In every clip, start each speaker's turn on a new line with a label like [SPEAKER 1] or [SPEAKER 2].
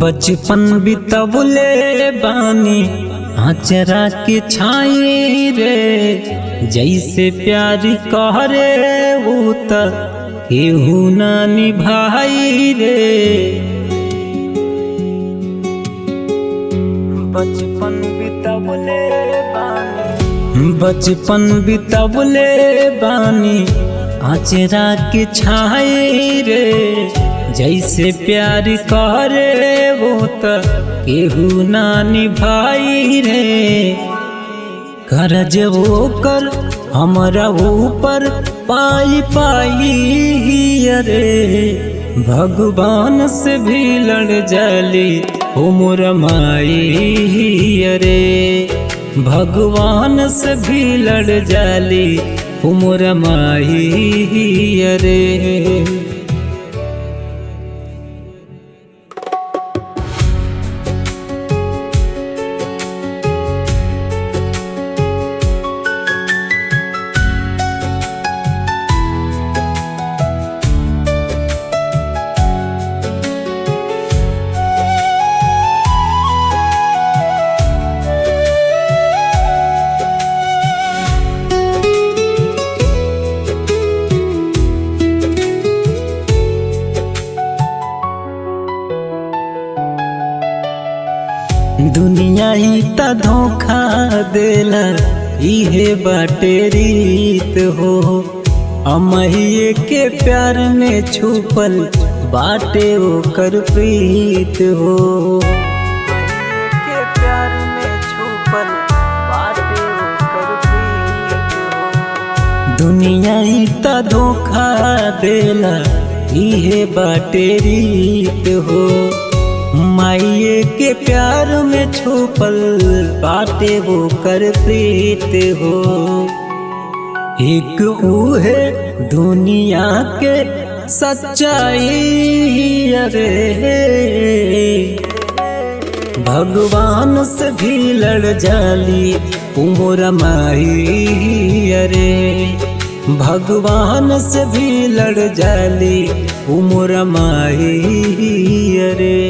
[SPEAKER 1] बचपन बितवले बानी आचरा के छाई रे, जैसे प्यार कहरे वो त केहू ना निभाई रे। बचपन बितवले बानी आचरा के छाई रे, जैसे प्यार करे वो त केहू ना निभाई रे। करज वो कर हमरा ऊपर पाई रे, भगवान से भी लड़ जाली उमर माई रे। भगवान से भी लड़ जाली उमर माई रे। दुनिया ही त धोखा देला, इहे बाटे रीत हो। अमहिए के प्यार में छुपल बाटे ओकर प्रीत हो। दुनिया ही त धोखा देला, इहे बाटे रीत हो। माइये के प्यार में छुपल बाटे वो कर प्रीत हो। एक उहे दुनिया के सच्चाई रे, भगवान से भी लड़ जाली उमर माई रे। भगवान से भी लड़ जाली उमर माई रे।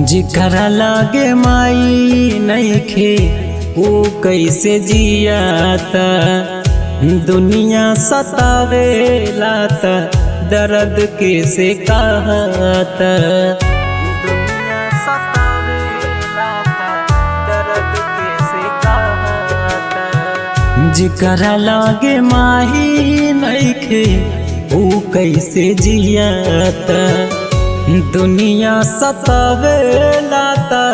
[SPEAKER 1] जिकरा लागे माई नइखे वो कैसे जियाता। दुनिया सतावे लाता दर्द कैसे कहता। जिकरा लागे माई नइखे वो कैसे जियाता। दुनिया सतावे लाता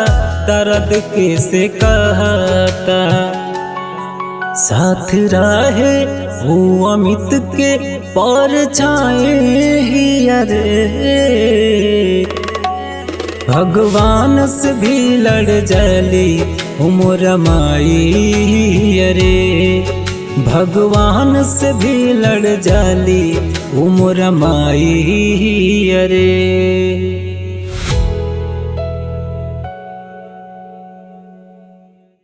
[SPEAKER 1] दर्द कैसे कहता। साथ रहे वो अमित के परछाई रे, भगवान से भी लड़ जाली उमर माई रे। भगवान से भी लड़ जाली उमर माई रे।